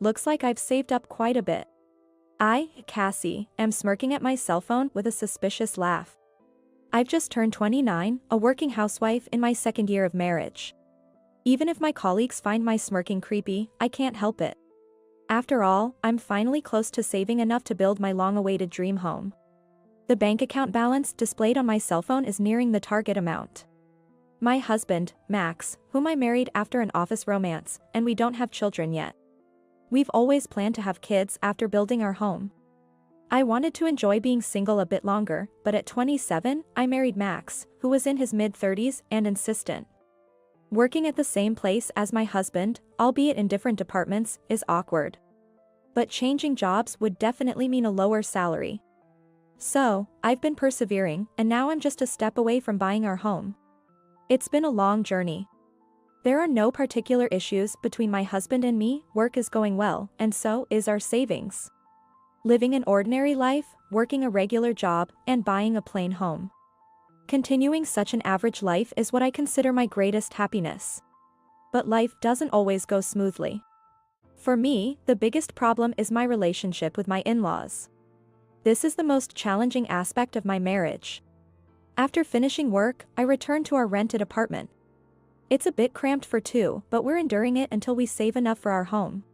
Looks like I've saved up quite a bit. I, Cassie, am smirking at my cell phone with a suspicious laugh. I've just turned 29, a working housewife in my second year of marriage. Even if my colleagues find my smirking creepy, I can't help it. After all, I'm finally close to saving enough to build my long-awaited dream home. The bank account balance displayed on my cell phone is nearing the target amount. My husband, Max, whom I married after an office romance, and we don't have children yet. We've always planned to have kids after building our home. I wanted to enjoy being single a bit longer, but at 27, I married Max, who was in his mid-30s and insistent. Working at the same place as my husband, albeit in different departments, is awkward. But changing jobs would definitely mean a lower salary. So, I've been persevering, and now I'm just a step away from buying our home. It's been a long journey. There are no particular issues between my husband and me, work is going well, and so is our savings. Living an ordinary life, working a regular job, and buying a plain home. Continuing such an average life is what I consider my greatest happiness. But life doesn't always go smoothly. For me, the biggest problem is my relationship with my in-laws. This is the most challenging aspect of my marriage. After finishing work, I return to our rented apartment. It's a bit cramped for two, but we're enduring it until we save enough for our home.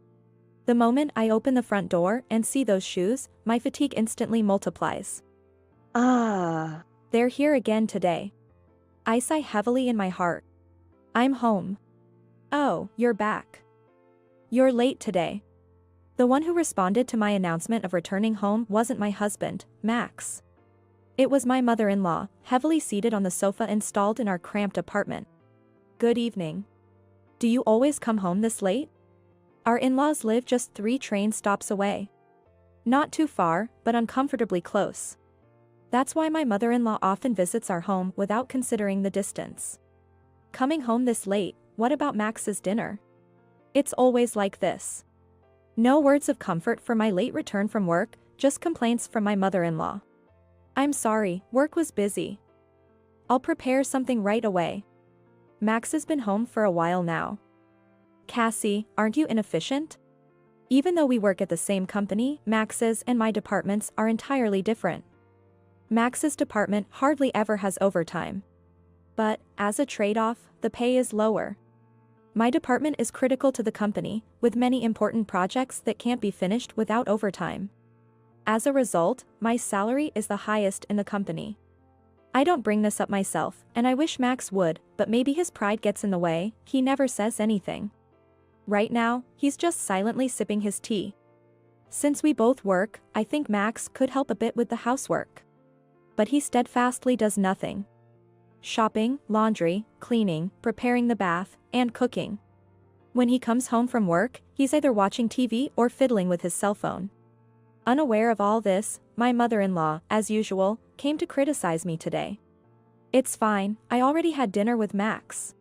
The moment I open the front door and see those shoes, my fatigue instantly multiplies. They're here again today. I sigh heavily in my heart. I'm home. Oh, you're back. You're late today. The one who responded to my announcement of returning home wasn't my husband, Max. It was my mother-in-law, heavily seated on the sofa installed in our cramped apartment. Good evening. Do you always come home this late? Our in-laws live just 3 train stops away. Not too far, but uncomfortably close. That's why my mother-in-law often visits our home without considering the distance. Coming home this late, what about Max's dinner? It's always like this. No words of comfort for my late return from work, just complaints from my mother-in-law. I'm sorry, work was busy. I'll prepare something right away. Max has been home for a while now. Cassie, aren't you inefficient? Even though we work at the same company, Max's and my departments are entirely different. Max's department hardly ever has overtime. But, as a trade-off, the pay is lower. My department is critical to the company, with many important projects that can't be finished without overtime. As a result, my salary is the highest in the company. I don't bring this up myself, and I wish Max would, but maybe his pride gets in the way, he never says anything. Right now, he's just silently sipping his tea. Since we both work, I think Max could help a bit with the housework. But he steadfastly does nothing. Shopping, laundry, cleaning, preparing the bath, and cooking. When he comes home from work, he's either watching TV or fiddling with his cell phone. Unaware of all this, my mother-in-law, as usual, came to criticize me today. It's fine, I already had dinner with Max.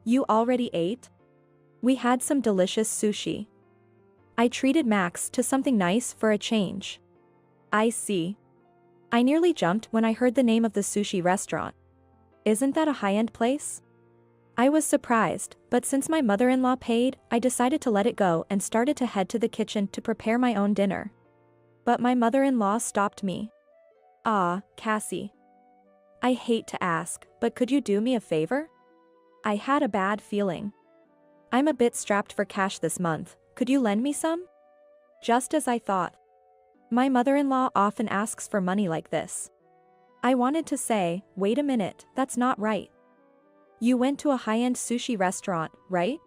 You already ate? We had some delicious sushi. I treated Max to something nice for a change. I see. I nearly jumped when I heard the name of the sushi restaurant. Isn't that a high-end place? I was surprised, but since my mother-in-law paid, I decided to let it go and started to head to the kitchen to prepare my own dinner. But my mother-in-law stopped me. Cassie. I hate to ask, but could you do me a favor? I had a bad feeling. I'm a bit strapped for cash this month, could you lend me some? Just as I thought. My mother-in-law often asks for money like this. I wanted to say, wait a minute, that's not right. You went to a high-end sushi restaurant, right?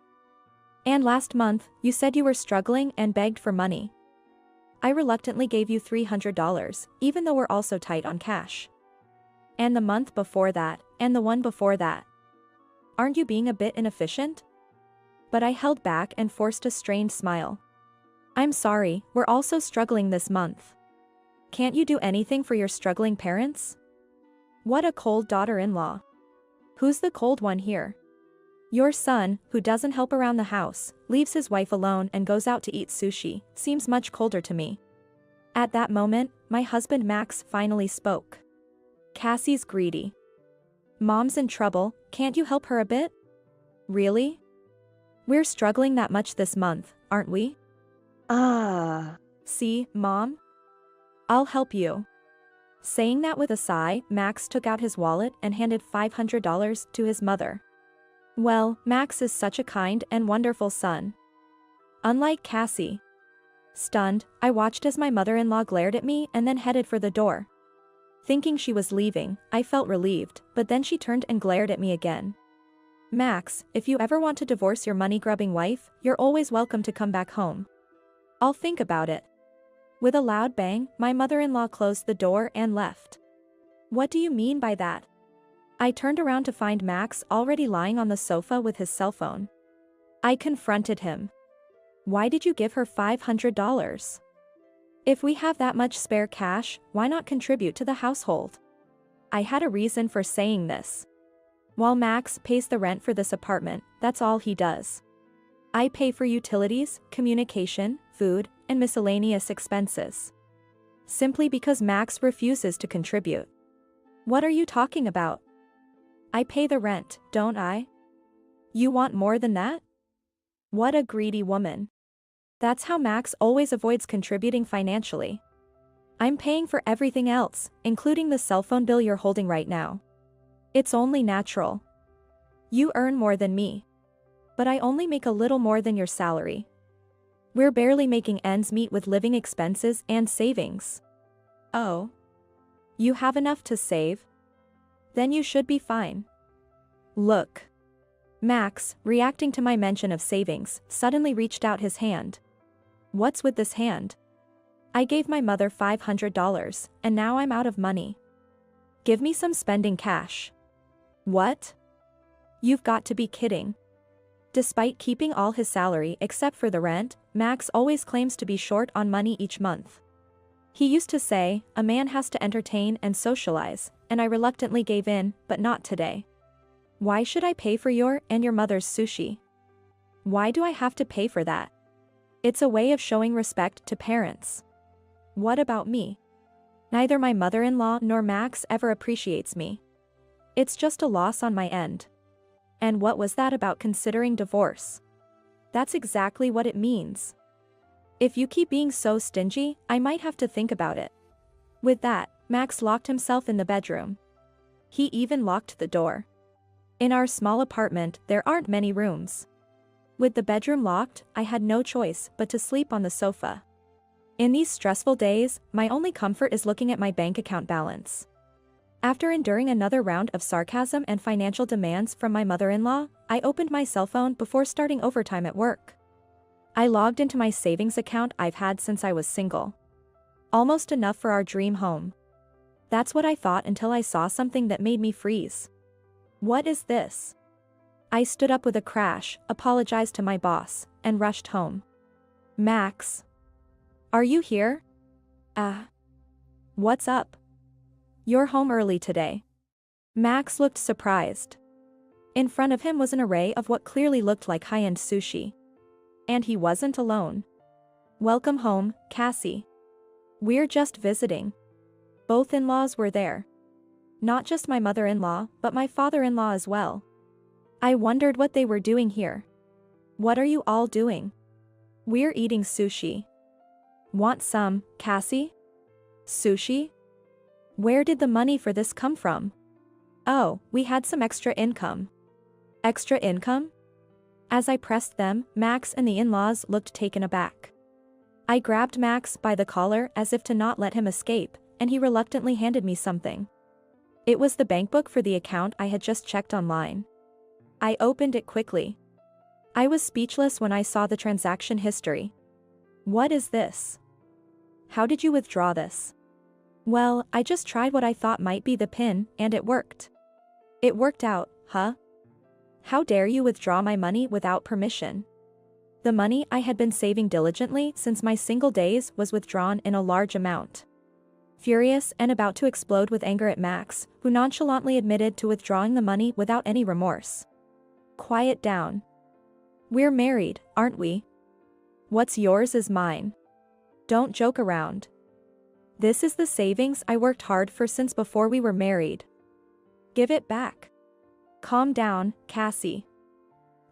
And last month, you said you were struggling and begged for money. I reluctantly gave you $300, even though we're also tight on cash. And the month before that, and the one before that. Aren't you being a bit inefficient? But I held back and forced a strained smile. I'm sorry, we're also struggling this month. Can't you do anything for your struggling parents? What a cold daughter-in-law. Who's the cold one here? Your son, who doesn't help around the house, leaves his wife alone and goes out to eat sushi, seems much colder to me. At that moment, my husband Max finally spoke. Cassie's greedy. Mom's in trouble, can't you help her a bit? Really? We're struggling that much this month, aren't we? See, Mom? I'll help you. Saying that with a sigh, Max took out his wallet and handed $500 to his mother. Well, Max is such a kind and wonderful son. Unlike Cassie. Stunned, I watched as my mother-in-law glared at me and then headed for the door. Thinking she was leaving, I felt relieved, but then she turned and glared at me again. Max, if you ever want to divorce your money-grubbing wife, you're always welcome to come back home. I'll think about it. With a loud bang, my mother-in-law closed the door and left. What do you mean by that? I turned around to find Max already lying on the sofa with his cell phone. I confronted him. Why did you give her $500? If we have that much spare cash, why not contribute to the household? I had a reason for saying this. While Max pays the rent for this apartment, that's all he does. I pay for utilities, communication, food, and miscellaneous expenses. Simply because Max refuses to contribute. What are you talking about? I pay the rent, don't I? You want more than that? What a greedy woman. That's how Max always avoids contributing financially. I'm paying for everything else, including the cell phone bill you're holding right now. It's only natural. You earn more than me. But I only make a little more than your salary. We're barely making ends meet with living expenses and savings. Oh. You have enough to save? Then you should be fine. Look. Max, reacting to my mention of savings, suddenly reached out his hand. What's with this hand? I gave my mother $500, and now I'm out of money. Give me some spending cash. What? You've got to be kidding. Despite keeping all his salary except for the rent, Max always claims to be short on money each month. He used to say, a man has to entertain and socialize, and I reluctantly gave in, but not today. Why should I pay for your and your mother's sushi? Why do I have to pay for that? It's a way of showing respect to parents. What about me? Neither my mother-in-law nor Max ever appreciates me. It's just a loss on my end. And what was that about considering divorce? That's exactly what it means. If you keep being so stingy, I might have to think about it. With that, Max locked himself in the bedroom. He even locked the door. In our small apartment, there aren't many rooms. With the bedroom locked, I had no choice but to sleep on the sofa. In these stressful days, my only comfort is looking at my bank account balance. After enduring another round of sarcasm and financial demands from my mother-in-law, I opened my cell phone before starting overtime at work. I logged into my savings account I've had since I was single. Almost enough for our dream home. That's what I thought until I saw something that made me freeze. What is this? I stood up with a crash, apologized to my boss, and rushed home. Max. Are you here? What's up? You're home early today. Max looked surprised. In front of him was an array of what clearly looked like high-end sushi. And he wasn't alone. Welcome home, Cassie. We're just visiting. Both in-laws were there. Not just my mother-in-law, but my father-in-law as well. I wondered what they were doing here. What are you all doing? We're eating sushi. Want some, Cassie? Sushi? Where did the money for this come from? Oh, we had some extra income. Extra income? As I pressed them, Max and the in-laws looked taken aback. I grabbed Max by the collar as if to not let him escape, and he reluctantly handed me something. It was the bankbook for the account I had just checked online. I opened it quickly. I was speechless when I saw the transaction history. What is this? How did you withdraw this? Well, I just tried what I thought might be the PIN, and it worked. It worked out, huh? How dare you withdraw my money without permission? The money I had been saving diligently since my single days was withdrawn in a large amount. Furious and about to explode with anger at Max, who nonchalantly admitted to withdrawing the money without any remorse. Quiet down. We're married, aren't we? What's yours is mine. Don't joke around. This is the savings I worked hard for since before we were married. Give it back. Calm down, Cassie.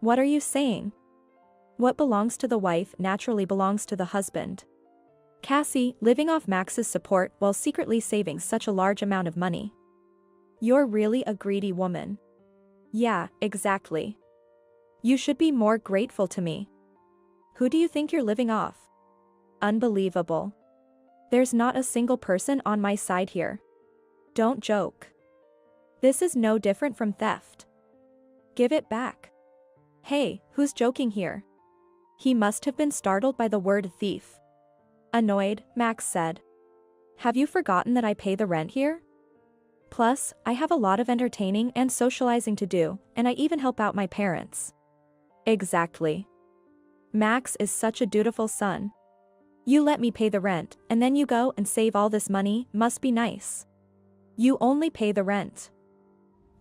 What are you saying? What belongs to the wife naturally belongs to the husband. Cassie, living off Max's support while secretly saving such a large amount of money. You're really a greedy woman. Yeah, exactly. You should be more grateful to me. Who do you think you're living off? Unbelievable. There's not a single person on my side here. Don't joke. This is no different from theft. Give it back. Hey, who's joking here? He must have been startled by the word thief. Annoyed, Max said. Have you forgotten that I pay the rent here? Plus, I have a lot of entertaining and socializing to do, and I even help out my parents. Exactly. Max is such a dutiful son. You let me pay the rent, and then you go and save all this money, must be nice. You only pay the rent.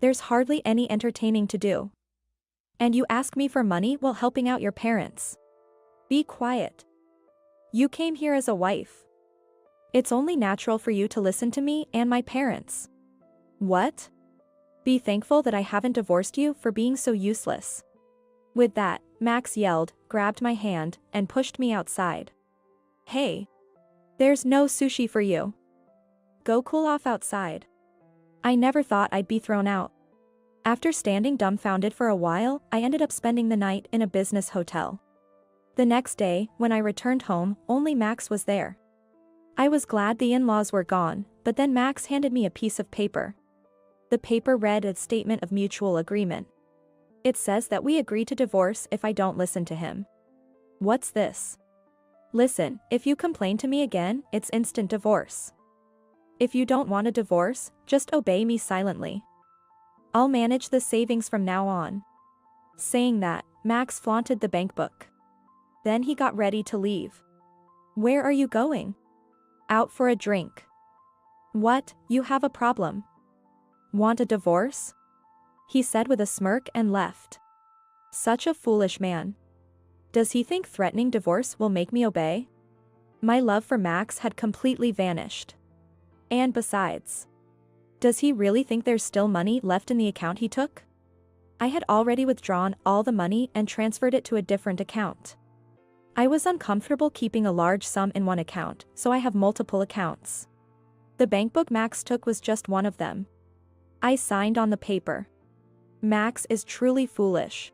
There's hardly any entertaining to do. And you ask me for money while helping out your parents. Be quiet. You came here as a wife. It's only natural for you to listen to me and my parents. What? Be thankful that I haven't divorced you for being so useless. With that, Max yelled, grabbed my hand, and pushed me outside. Hey. There's no sushi for you. Go cool off outside. I never thought I'd be thrown out. After standing dumbfounded for a while, I ended up spending the night in a business hotel. The next day, when I returned home, only Max was there. I was glad the in-laws were gone, but then Max handed me a piece of paper. The paper read a statement of mutual agreement. It says that we agree to divorce if I don't listen to him. What's this? Listen, if you complain to me again, it's instant divorce. If you don't want a divorce, just obey me silently. I'll manage the savings from now on. Saying that, Max flaunted the bank book. Then he got ready to leave. Where are you going? Out for a drink. What, you have a problem? Want a divorce? He said with a smirk and left. Such a foolish man. Does he think threatening divorce will make me obey? My love for Max had completely vanished. And besides, does he really think there's still money left in the account he took? I had already withdrawn all the money and transferred it to a different account. I was uncomfortable keeping a large sum in one account, so I have multiple accounts. The bank book Max took was just one of them. I signed on the paper. Max is truly foolish.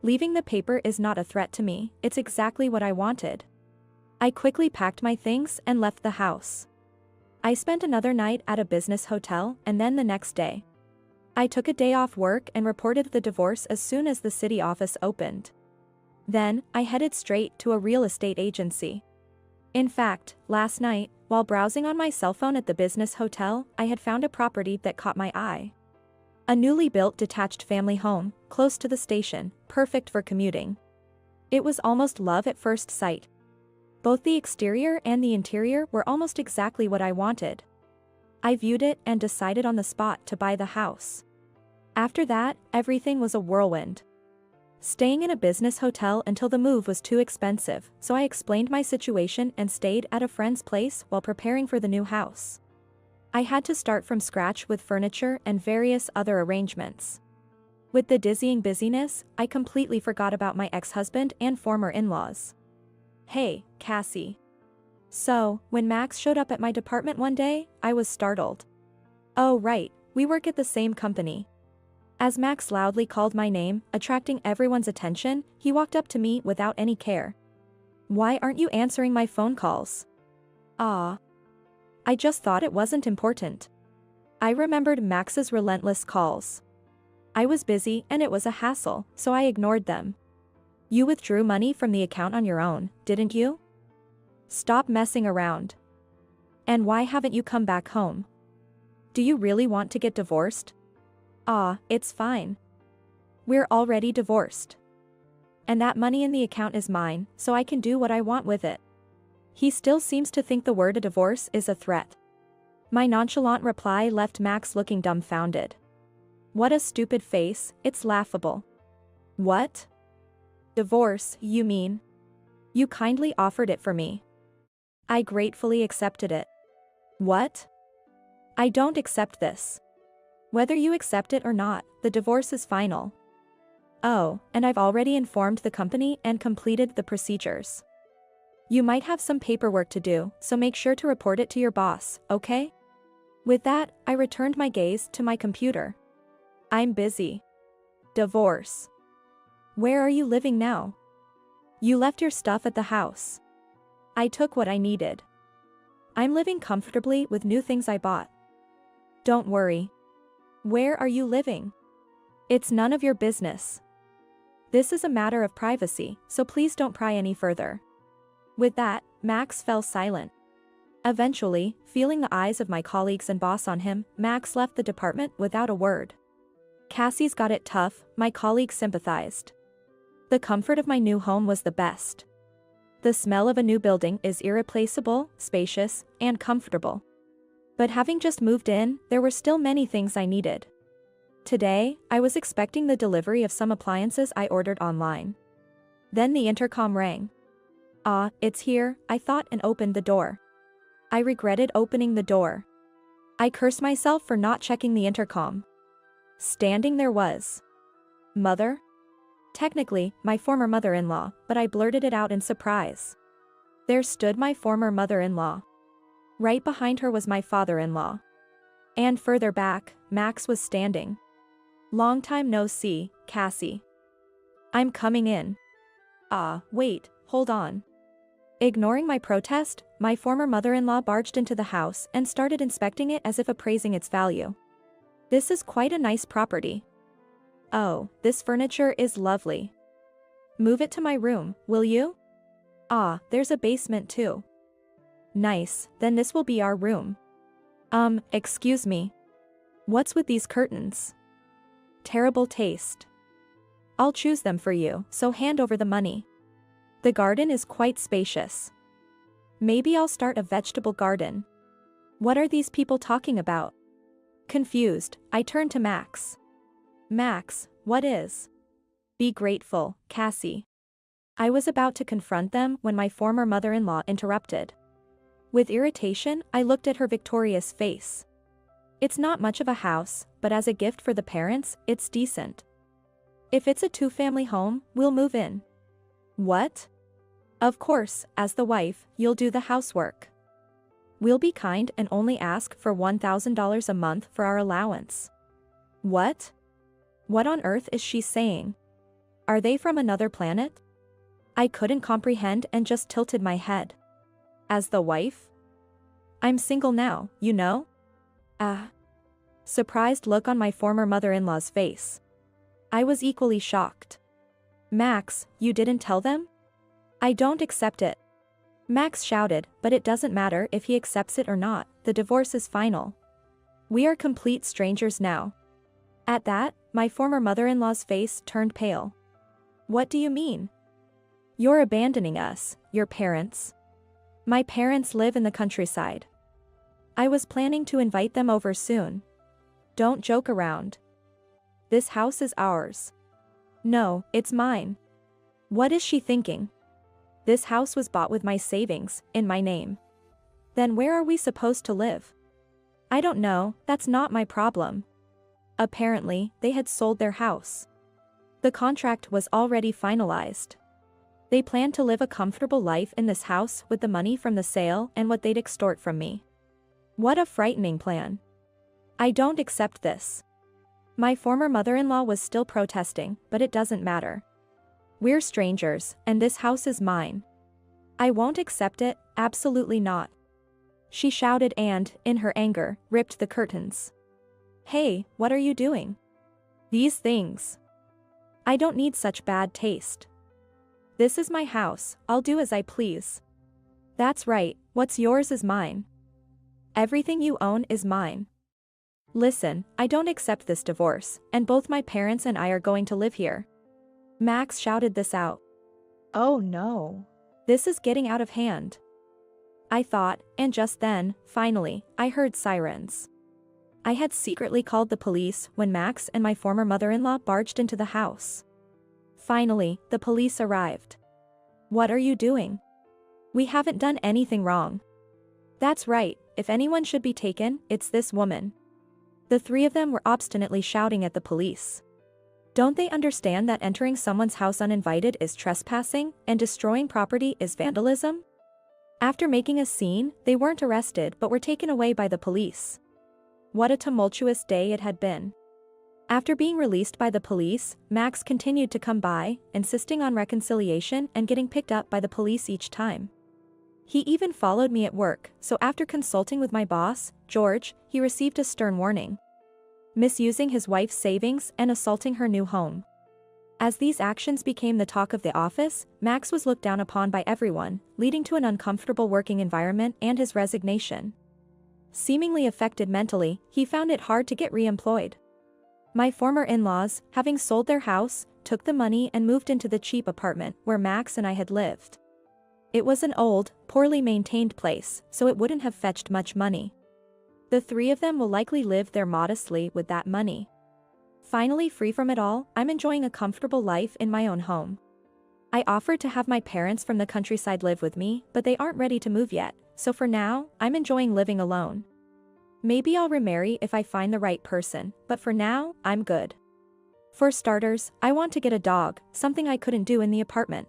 Leaving the paper is not a threat to me, it's exactly what I wanted. I quickly packed my things and left the house. I spent another night at a business hotel and then the next day. I took a day off work and reported the divorce as soon as the city office opened. Then, I headed straight to a real estate agency. In fact, last night, while browsing on my cell phone at the business hotel, I had found a property that caught my eye. A newly built detached family home, close to the station, perfect for commuting. It was almost love at first sight. Both the exterior and the interior were almost exactly what I wanted. I viewed it and decided on the spot to buy the house. After that, everything was a whirlwind. Staying in a business hotel until the move was too expensive, so I explained my situation and stayed at a friend's place while preparing for the new house. I had to start from scratch with furniture and various other arrangements. With the dizzying busyness, I completely forgot about my ex-husband and former in-laws. Hey, Cassie. So, when Max showed up at my department one day, I was startled. Oh right, we work at the same company. As Max loudly called my name, attracting everyone's attention, he walked up to me without any care. Why aren't you answering my phone calls? Ah. I just thought it wasn't important. I remembered Max's relentless calls. I was busy and it was a hassle, so I ignored them. You withdrew money from the account on your own, didn't you? Stop messing around. And why haven't you come back home? Do you really want to get divorced? Ah, it's fine. We're already divorced. And that money in the account is mine, so I can do what I want with it. He still seems to think the word a divorce is a threat. My nonchalant reply left Max looking dumbfounded. What a stupid face, it's laughable. What? Divorce, you mean? You kindly offered it for me. I gratefully accepted it. What? I don't accept this. Whether you accept it or not, the divorce is final. Oh, and I've already informed the company and completed the procedures. You might have some paperwork to do, so make sure to report it to your boss, okay? With that, I returned my gaze to my computer. I'm busy. Divorce. Where are you living now? You left your stuff at the house. I took what I needed. I'm living comfortably with new things I bought. Don't worry. Where are you living? It's none of your business. This is a matter of privacy, so please don't pry any further. With that, Max fell silent. Eventually, feeling the eyes of my colleagues and boss on him, Max left the department without a word. Cassie's got it tough, my colleagues sympathized. The comfort of my new home was the best. The smell of a new building is irreplaceable, spacious, and comfortable. But having just moved in, there were still many things I needed. Today, I was expecting the delivery of some appliances I ordered online. Then the intercom rang. Ah, it's here, I thought and opened the door. I regretted opening the door. I cursed myself for not checking the intercom. Standing there was Mother? Technically, my former mother-in-law, but I blurted it out in surprise. There stood my former mother-in-law. Right behind her was my father-in-law. And further back, Max was standing. Long time no see, Cassie. I'm coming in. Ah, wait, hold on. Ignoring my protest, my former mother-in-law barged into the house and started inspecting it as if appraising its value. This is quite a nice property. Oh, this furniture is lovely. Move it to my room, will you? Ah, there's a basement too. Nice, then this will be our room. Excuse me. What's with these curtains? Terrible taste. I'll choose them for you, so hand over the money. The garden is quite spacious. Maybe I'll start a vegetable garden. What are these people talking about? Confused, I turned to Max. Max, what is? Be grateful, Cassie. I was about to confront them when my former mother-in-law interrupted. With irritation, I looked at her victorious face. It's not much of a house, but as a gift for the parents, it's decent. If it's a two-family home, we'll move in. What? Of course, as the wife, you'll do the housework. We'll be kind and only ask for $1,000 a month for our allowance. What? What on earth is she saying? Are they from another planet? I couldn't comprehend and just tilted my head. As the wife? I'm single now, you know? Surprised look on my former mother-in-law's face. I was equally shocked. Max, you didn't tell them? I don't accept it. Max shouted, but it doesn't matter if he accepts it or not, the divorce is final. We are complete strangers now. At that, my former mother-in-law's face turned pale. What do you mean? You're abandoning us, your parents. My parents live in the countryside. I was planning to invite them over soon. Don't joke around. This house is ours. No, it's mine. What is she thinking? This house was bought with my savings, in my name. Then where are we supposed to live? I don't know, that's not my problem. Apparently, they had sold their house. The contract was already finalized. They planned to live a comfortable life in this house with the money from the sale and what they'd extort from me. What a frightening plan. I don't accept this. My former mother-in-law was still protesting, but it doesn't matter. We're strangers, and this house is mine. I won't accept it, absolutely not. She shouted and, in her anger, ripped the curtains. Hey, what are you doing? These things. I don't need such bad taste. This is my house, I'll do as I please. That's right, what's yours is mine. Everything you own is mine. Listen, I don't accept this divorce, and both my parents and I are going to live here. Max shouted this out. Oh no. This is getting out of hand. I thought, and just then, finally, I heard sirens. I had secretly called the police when Max and my former mother-in-law barged into the house. Finally, the police arrived. What are you doing? We haven't done anything wrong. That's right, if anyone should be taken, it's this woman. The three of them were obstinately shouting at the police. Don't they understand that entering someone's house uninvited is trespassing and destroying property is vandalism? After making a scene, they weren't arrested but were taken away by the police. What a tumultuous day it had been. After being released by the police, Max continued to come by, insisting on reconciliation and getting picked up by the police each time. He even followed me at work, so after consulting with my boss, George, he received a stern warning: misusing his wife's savings and assaulting her new home. As these actions became the talk of the office, Max was looked down upon by everyone, leading to an uncomfortable working environment and his resignation. Seemingly affected mentally, he found it hard to get re-employed. My former in-laws, having sold their house, took the money and moved into the cheap apartment where Max and I had lived. It was an old, poorly maintained place, so it wouldn't have fetched much money. The three of them will likely live there modestly with that money. Finally free from it all, I'm enjoying a comfortable life in my own home. I offered to have my parents from the countryside live with me, but they aren't ready to move yet, so for now, I'm enjoying living alone. Maybe I'll remarry if I find the right person, but for now, I'm good. For starters, I want to get a dog, something I couldn't do in the apartment.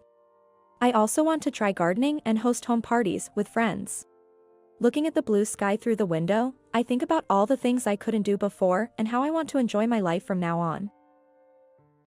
I also want to try gardening and host home parties with friends. Looking at the blue sky through the window, I think about all the things I couldn't do before and how I want to enjoy my life from now on.